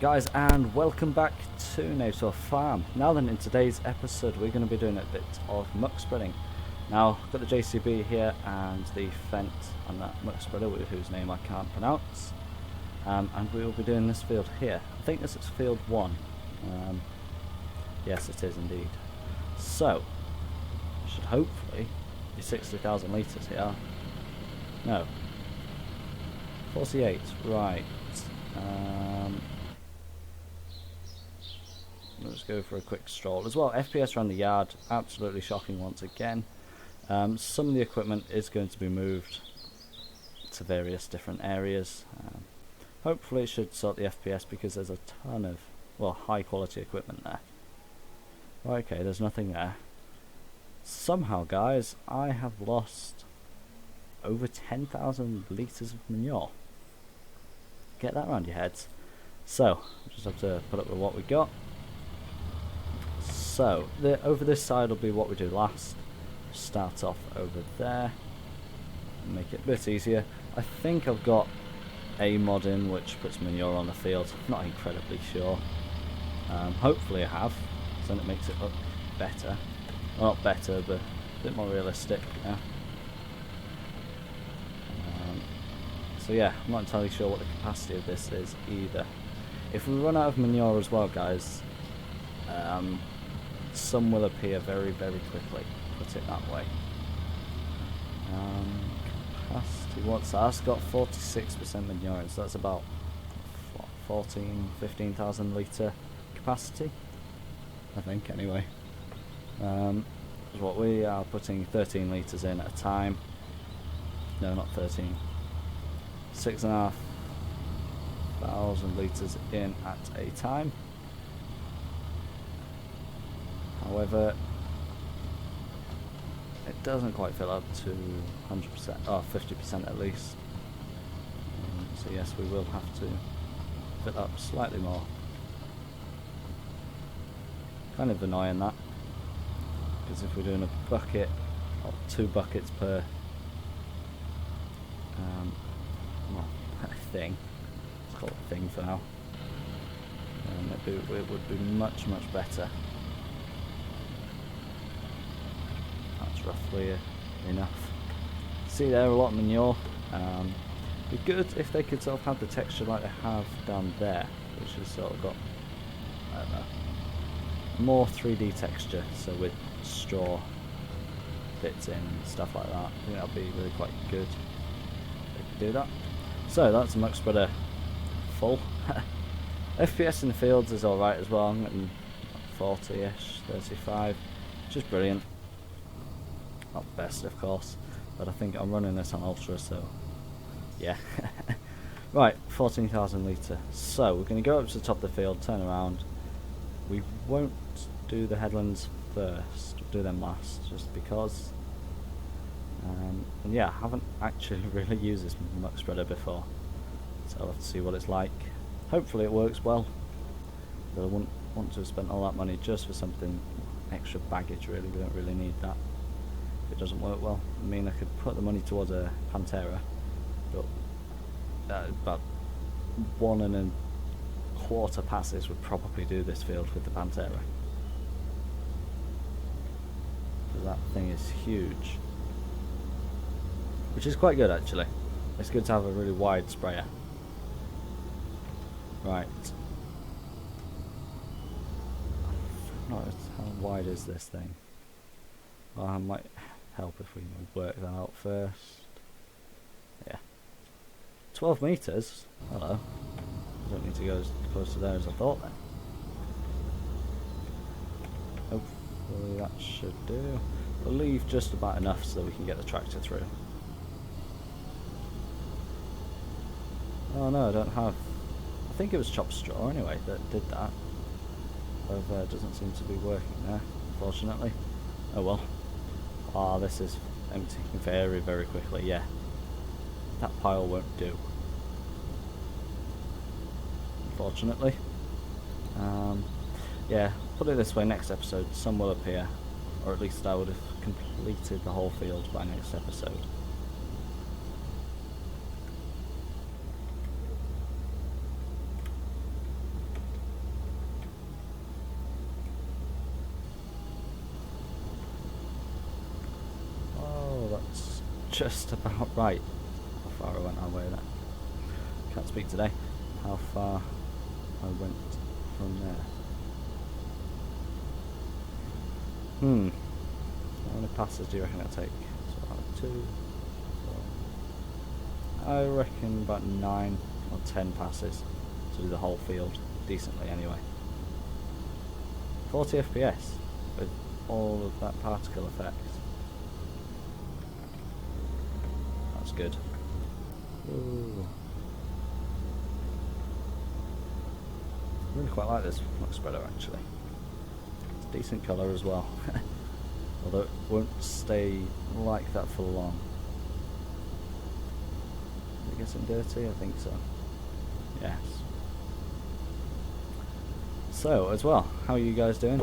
guys, and welcome back to Knaveswell Farm. Now then, in today's episode we're going to be doing a bit of muck spreading. Now, I've got the JCB here and the Fent and that muck spreader whose name I can't pronounce, and we will be doing this field here. I think this is field 1. Yes, it is indeed. So, should hopefully be 60,000 litres here. No, 48, right. Let's go for a quick stroll as well. FPS around the yard, absolutely shocking once again. Some of the equipment is going to be moved to various different areas. Hopefully it should sort the FPS because there's a ton of, well, high quality equipment there. Okay, there's nothing there. Somehow, guys, I have lost over 10,000 litres of manure. Get that around your heads. So, just have to put up with what we got. So, over this side will be what we do last. Start off over there. Make it a bit easier. I think I've got a mod in which puts manure on the field. Not incredibly sure. Hopefully I have. So then it makes it look better. Well, not better, but a bit more realistic. Yeah. So yeah, I'm not entirely sure what the capacity of this is either. If we run out of manure as well, guys, some will appear very, very quickly. Put it that way. Capacity, what's that? That's got 46% manure, so that's about 15,000 litre capacity, I think, anyway. What we are putting 13 litres in at a time. No, not 13. 6,500 litres in at a time. However, it doesn't quite fill up to 100%, or 50% at least. So yes, we will have to fill up slightly more. Kind of annoying that, because if we're doing a bucket or 2 buckets per well, thing, let's call it a thing for now, it would be much better. That's roughly enough. See there, a lot of manure. Be good if they could sort of have the texture like they have down there, which has sort of got, I don't know, more 3D texture, so with straw bits in and stuff like that. I think that'll be really quite good if they could do that. So that's a muck spreader full. FPS in the fields is alright as well. I'm getting 40-ish, 35, which is brilliant. Not best, of course, but I think I'm running this on ultra, so yeah. Right, 14,000 litre. So we're going to go up to the top of the field, turn around. We won't do the headlands first, we'll do them last, just because. And yeah, I haven't actually really used this muck spreader before, so I'll have to see what it's like. Hopefully it works well, but I wouldn't want to have spent all that money just for something extra baggage. Really, we don't really need that. If it doesn't work well, I mean, I could put the money towards a Pantera, but about 1 1/4 passes would probably do this field with the Pantera, because that thing is huge, which is quite good actually. It's good to have a really wide sprayer. Right. How wide is this thing? Well, I might help if we work that out first. Yeah. 12 metres? Hello. I don't need to go as close to there as I thought then. Hopefully that should do. We'll leave just about enough so that we can get the tractor through. Oh no, I don't have... I think it was chopped straw anyway that did that. However, it doesn't seem to be working there, unfortunately. Oh well. Ah, this is emptying very, very quickly, yeah. That pile won't do, unfortunately. Yeah, put it this way, next episode some will appear, or at least I would have completed the whole field by next episode. just about right. How far I went our way there. Can't speak today. How far I went from there. How many passes do you reckon it'll take? So 2, 4. I reckon about 9 or 10 passes to do the whole field decently anyway. 40 FPS with all of that particle effect. That's good. Ooh. I really quite like this Muck spreader actually. It's a decent colour as well. Although it won't stay like that for long. Is it getting dirty? I think so. Yes. So, as well, how are you guys doing?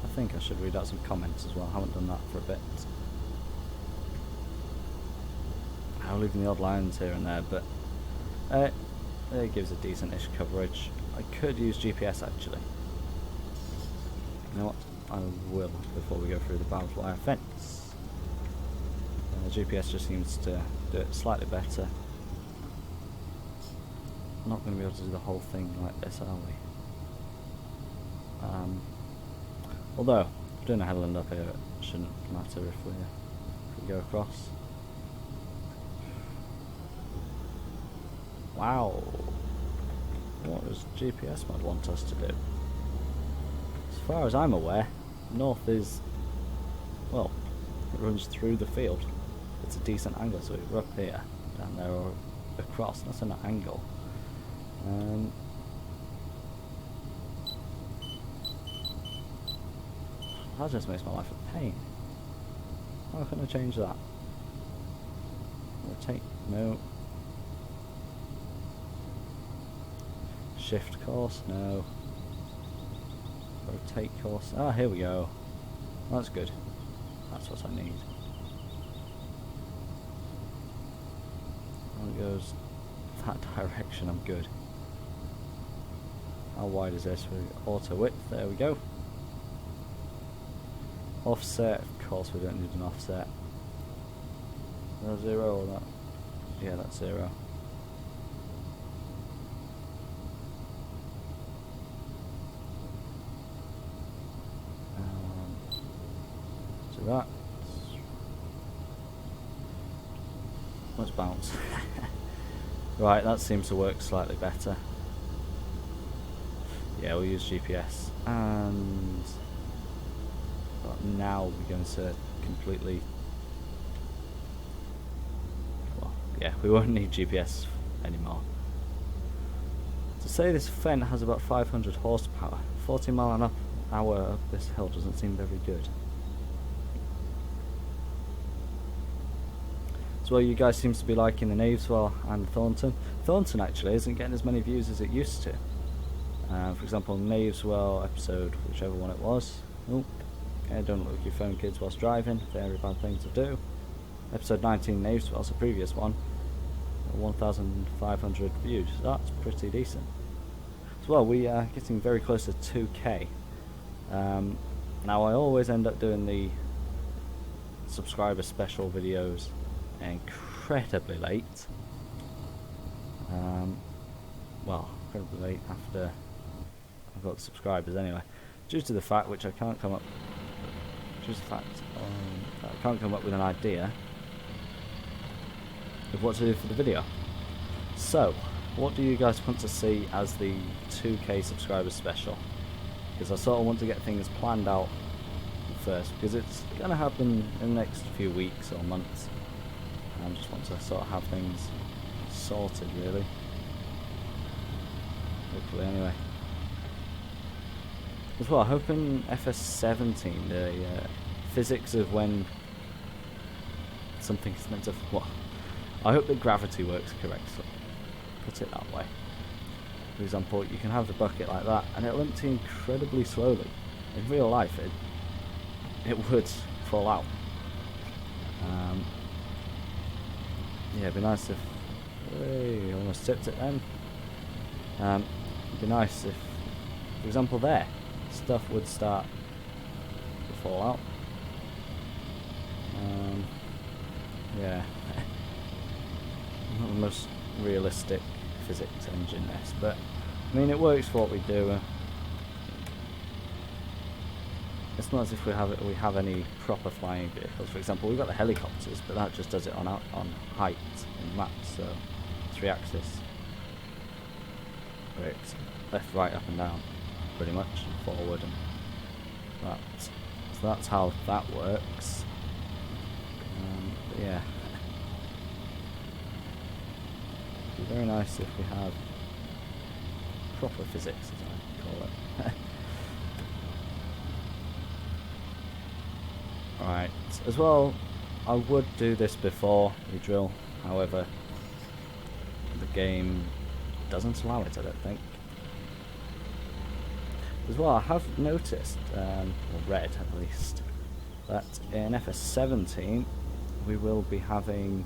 I think I should read out some comments as well. I haven't done that for a bit. I'll leave the odd lines here and there, but it gives a decent-ish coverage. I could use GPS actually. You know what? I will before we go through the barbed wire fence. GPS just seems to do it slightly better. Not going to be able to do the whole thing like this, are we? Although, doing a headland up here, it shouldn't matter if we go across. Wow! What does GPS mod want us to do? As far as I'm aware, north is, well, it runs through the field. It's a decent angle, so we're up here, down there, or across. That's an angle. That just makes my life a pain. How can I change that? Rotate, no. Shift course, no. Rotate course, ah, here we go. That's good. That's what I need. When it goes that direction, I'm good. How wide is this? Auto width, there we go. Offset, of course we don't need an offset. Is that 0 or that? Yeah, that's 0. So that. Let's bounce. Right, that seems to work slightly better. Yeah, we'll use GPS, and now we're going to completely, well, yeah, we won't need GPS anymore. To say this fen has about 500 horsepower, 40 mile an hour up this hill doesn't seem very good. As well, you guys seem to be liking the Knaveswell and Thornton. Thornton actually isn't getting as many views as it used to. For example, Knaveswell episode, whichever one it was. Oh, okay, don't look at your phone, kids, whilst driving. Very bad thing to do. Episode 19, Knaveswell's the previous one. 1,500 views. That's pretty decent. As well, we are getting very close to 2K. Now, I always end up doing the subscriber special videos incredibly late. Well, incredibly late after I've got the subscribers anyway, due to the fact which I can't come up. Due to the fact that I can't come up with an idea of what to do for the video. So, what do you guys want to see as the 2K subscribers special? Because I sort of want to get things planned out first, because it's going to happen in the next few weeks or months. I just want to sort of have things sorted, really. Hopefully, anyway. As well, hoping FS17, the physics of when something's meant to. Well, I hope that gravity works correctly. Put it that way. For example, you can have the bucket like that, and it'll empty incredibly slowly. In real life, it would fall out. Yeah, it'd be nice if. Hey, almost tipped it then. It'd be nice if, for example, there, stuff would start to fall out. Yeah, not the most realistic physics engine this, but I mean it works for what we do. It's not as if we have any proper flying vehicles. For example, we've got the helicopters, but that just does it on height in the map, so 3-axis. Where it's left, right, up and down, pretty much, and forward, and that. So that's how that works. But yeah, it'd be very nice if we had proper physics, as I call it. Right, as well, I would do this before we drill, however, the game doesn't allow it, I don't think. As well, I have noticed, or read at least, that in FS17 we will be having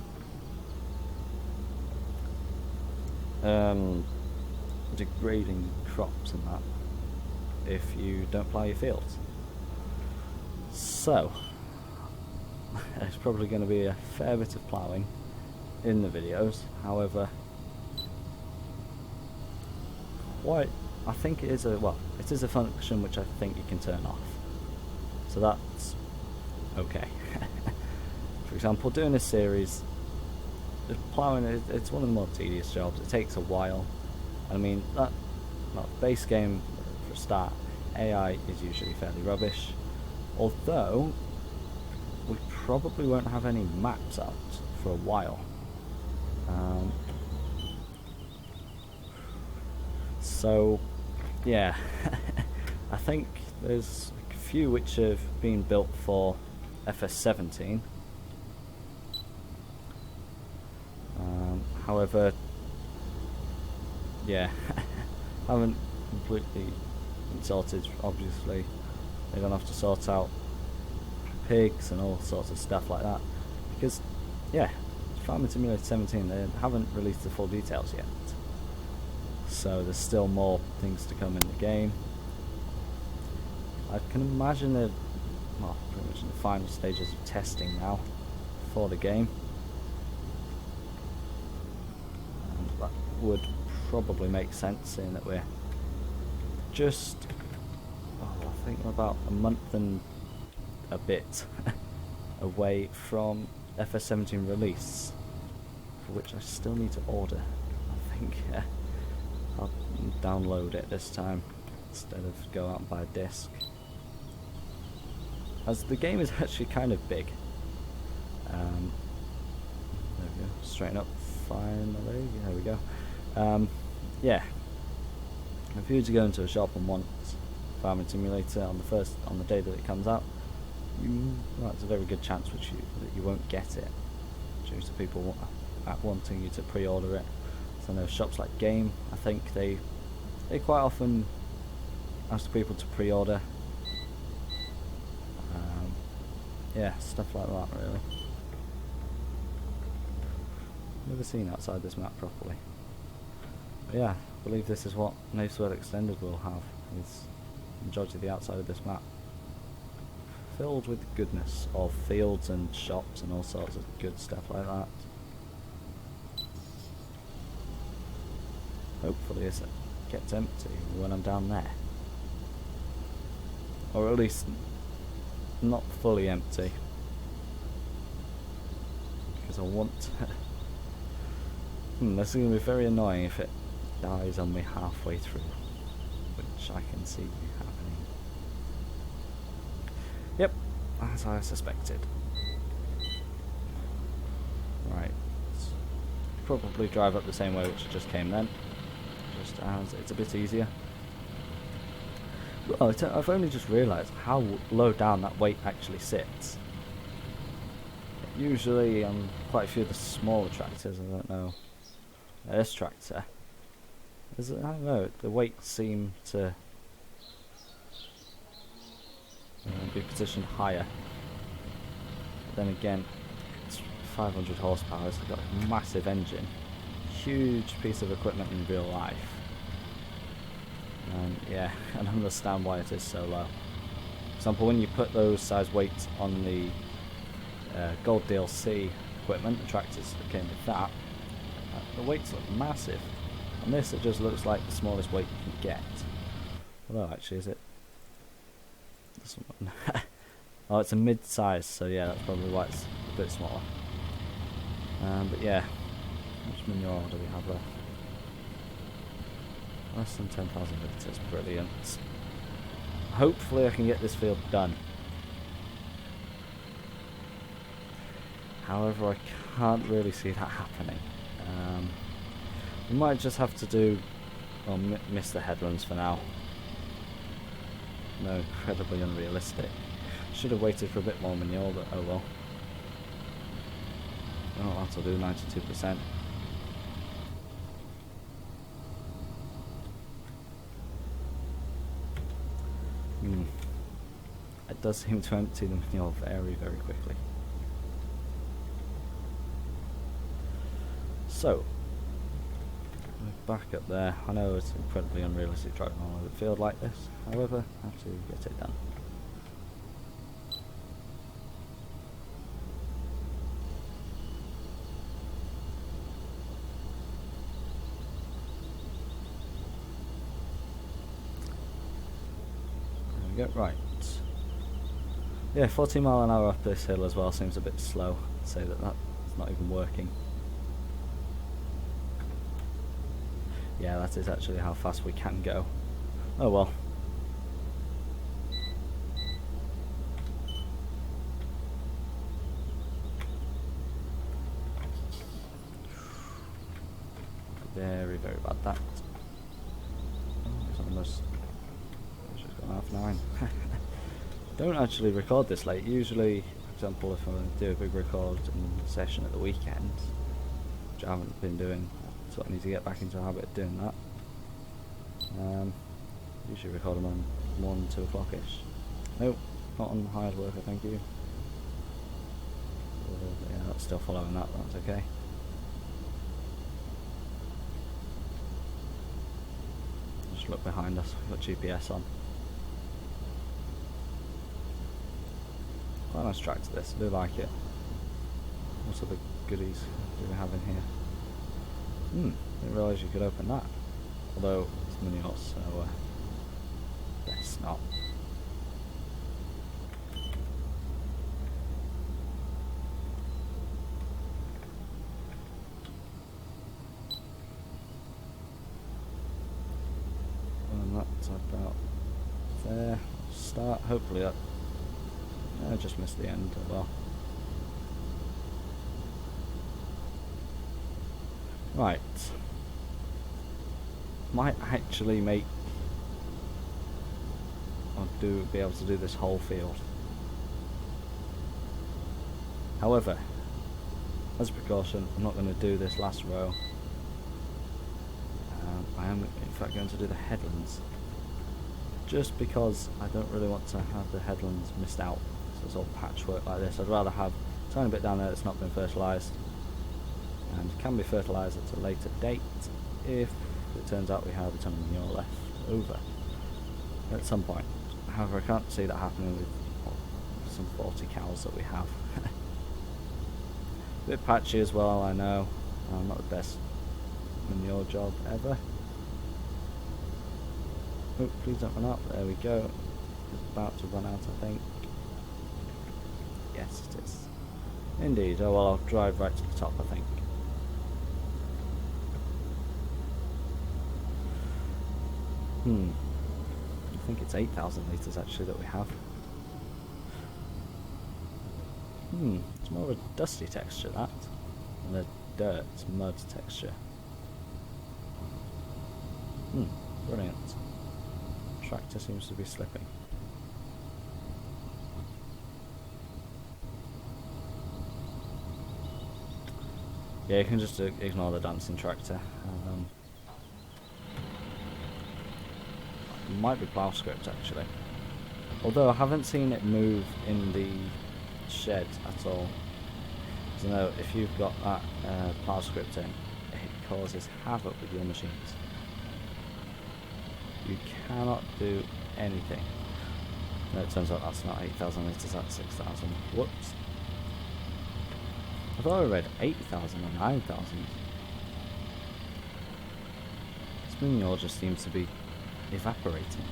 degrading crops and that if you don't plough your fields. So there's probably going to be a fair bit of ploughing in the videos, however, I think it is a function which I think you can turn off, so that's okay. For example, doing this series, ploughing, it's one of the more tedious jobs. It takes a while. I mean, base game for a start, AI is usually fairly rubbish, although we probably won't have any maps out for a while. So yeah, I think there's a few which have been built for FS17. However, yeah, haven't completely been sorted. Obviously, they're gonna have to sort out pigs and all sorts of stuff like that, because yeah, Farming Simulator 17, they haven't released the full details yet, so there's still more things to come in the game. I can imagine they're pretty much in the final stages of testing now for the game, and that would probably make sense, seeing that we're just I think we're about a month and a bit away from FS17 release, for which I still need to order. I think I'll download it this time instead of go out and buy a disc, as the game is actually kind of big. There we go, straighten up finally, there we go. Yeah, if you were to go into a shop and want Farming Simulator on the day that it comes out, it's a very good chance that you won't get it, due to people wanting you to pre-order it. So I know shops like Game, I think they quite often ask people to pre-order. Yeah, stuff like that really. Never seen outside this map properly. But yeah, I believe this is what Knaveswell Extended will have, is the majority of the outside of this map filled with goodness of fields and shops and all sorts of good stuff like that. Hopefully it gets empty when I'm down there, or at least not fully empty, because I want this is going to be very annoying if it dies on me halfway through, which I can see happening. Yep, as I suspected. Right, probably drive up the same way which I just came then, just as it's a bit easier. Well, I've only just realised how low down that weight actually sits. Usually on quite a few of the smaller tractors, I don't know, this tractor, I don't know, the weight seemed to be positioned higher. But then again, it's 500 horsepower, it's got a massive engine, huge piece of equipment in real life. Yeah, I don't understand why it is so low. For example, when you put those size weights on the gold DLC equipment, the tractors that came with that, the weights look massive. On this it just looks like the smallest weight you can get. Although actually, is it? This one. Oh, it's a mid-size, so yeah, that's probably why it's a bit smaller. But yeah, how much manure do we have left? Less than 10,000 litres, brilliant. Hopefully I can get this field done. However, I can't really see that happening. We might just have to do, well, miss the headlands for now. No, incredibly unrealistic. Should have waited for a bit more manure, but oh well. Oh, that'll do, 92%. It does seem to empty the manure very, very quickly. So, we're back up there. I know it's incredibly unrealistic driving on a field like this, however, I have to get it done. There we go, right. Yeah, 40 mile an hour up this hill as well seems a bit slow. I'd say that that's not even working. Yeah, that is actually how fast we can go. Oh well. Very, very bad that. Oh, it's almost... It's just gone 9:30. Don't actually record this late. Usually, for example, if I do a big record session at the weekend, which I haven't been doing, so I need to get back into the habit of doing that. Usually record them on 1, 2 o'clock-ish. Nope, not on hired worker, thank you. Yeah, that's still following that, but that's okay. Just look behind us, we've got GPS on. Quite a nice tractor this, I do like it. What other goodies do we have in here? Didn't realise you could open that. Although it's manure, so best not. And that's about there. Start. Hopefully that. I just missed the end. Well. Right. Might actually make or be able to do this whole field. However, as a precaution, I'm not going to do this last row. I am in fact going to do the headlands, just because I don't really want to have the headlands missed out. So it's all patchwork like this. I'd rather have a tiny bit down there that's not been fertilised and can be fertilised at a later date if it turns out we have a ton of manure left over at some point. However, I can't see that happening with some 40 cows that we have. A bit patchy as well, I know. Not the best manure job ever. Oh, please don't run out. There we go. It's about to run out, I think. Yes, it is. Indeed. Oh well, I'll drive right to the top, I think. I think it's 8,000 litres actually that we have. It's more of a dusty texture, that, than a dirt, mud texture. Brilliant. Tractor seems to be slipping. Yeah, you can just ignore the dancing tractor. Might be plough script actually, although I haven't seen it move in the shed at all. So no, if you've got that plough script in, it causes havoc with your machines. You cannot do anything. No, it turns out that's not 8,000 litres, that's 6,000. Whoops. I thought I read 8,000 or 9,000. This manure just seems to be evaporating.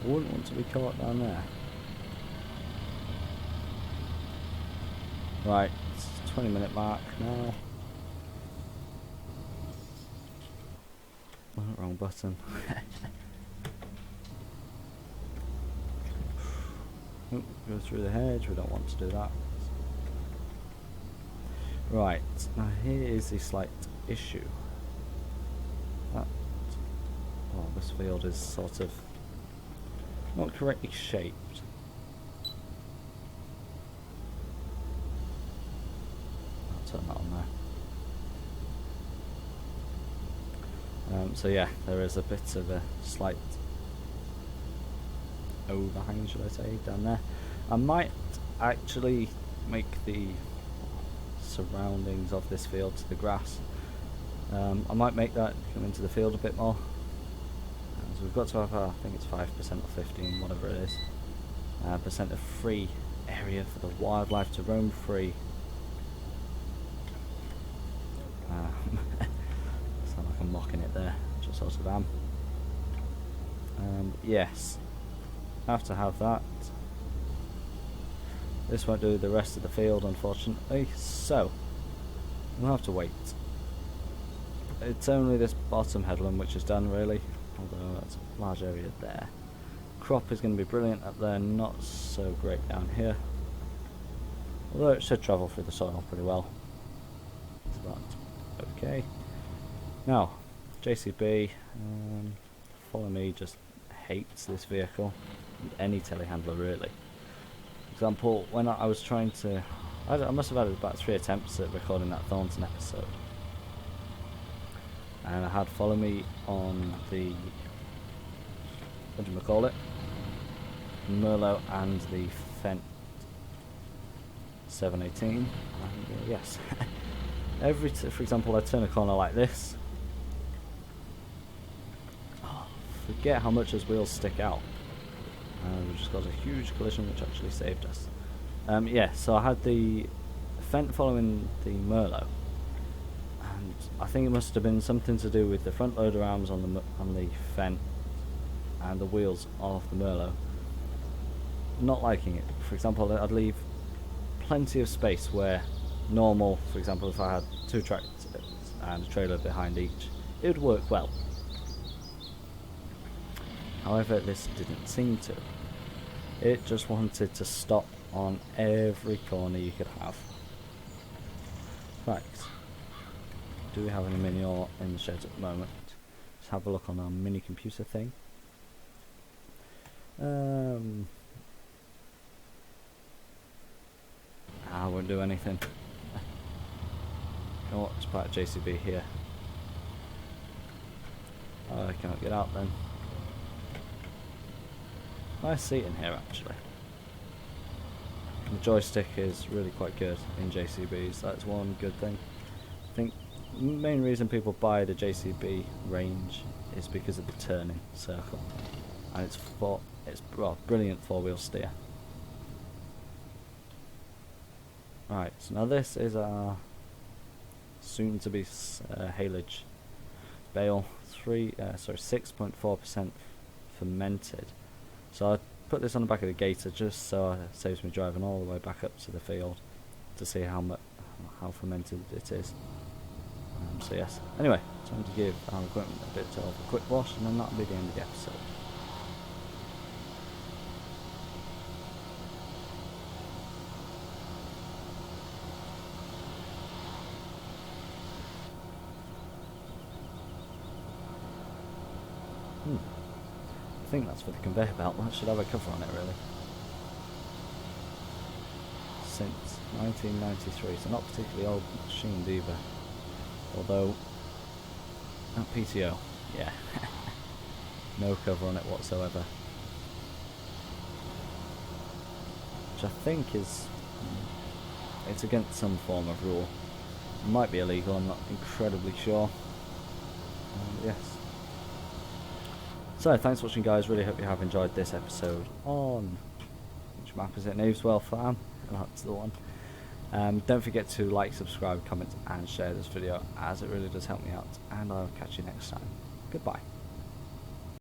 I wouldn't want to be caught down there. Right, it's the 20-minute mark now. Oh, wrong button. Oh, go through the hedge, we don't want to do that. Right, now here is the slight issue. That, well, this field is sort of not correctly shaped. I'll turn that on there. So yeah, there is a bit of a slight overhang, should I say, down there. I might actually make the surroundings of this field to the grass. I might make that come into the field a bit more. So we've got to have, I think it's 5% or 15, whatever it is, percent of free area for the wildlife to roam free. Sound like I'm mocking it there, which I sort of am. And yes, have to have that. This won't do the rest of the field, unfortunately, so we'll have to wait. It's only this bottom headland which is done, really, although that's a large area there. Crop is going to be brilliant up there, not so great down here, although it should travel through the soil pretty well. So that's okay. Now, JCB, Follow Me just hates this vehicle, any telehandler really. For example, when I was trying to, I must have had about 3 attempts at recording that Thornton episode, and I had Follow Me on the, what do you call it, Merlot and the Fent 718, and yes, for example, I turn a corner like this, forget how much his wheels stick out. We just got a huge collision which actually saved us. Yeah, so I had the Fent following the Merlot, and I think it must have been something to do with the front loader arms on the Fent and the wheels of the Merlot. Not liking it. For example, I'd leave plenty of space where normal, for example, if I had 2 tractors and a trailer behind each, it would work well. However, this didn't seem to. It just wanted to stop on every corner you could have. Right. Do we have any manure in the sheds at the moment? Let's have a look on our mini computer thing. I won't do anything. You know what? Let's put JCB here. Oh, I cannot get out then. Nice seating here actually. The joystick is really quite good in JCBs, that's one good thing. I think the main reason people buy the JCB range is because of the turning circle. And it's brilliant 4-wheel steer. Right, so now this is our soon to be haylage bale, 6.4% fermented. So I put this on the back of the gator just so it saves me driving all the way back up to the field to see how fermented it is. So yes, anyway, time to give our equipment a bit of a quick wash, and then that'll be the end of the episode. I think that's for the conveyor belt. That should have a cover on it really. Since 1993, so not particularly old machined either. Although, that PTO, yeah, no cover on it whatsoever. Which I think is, it's against some form of rule. It might be illegal, I'm not incredibly sure. Yes. So thanks for watching, guys. Really hope you have enjoyed this episode on, which map is it? Knaveswell Farm. That's the one. Don't forget to like, subscribe, comment and share this video, as it really does help me out, and I'll catch you next time. Goodbye.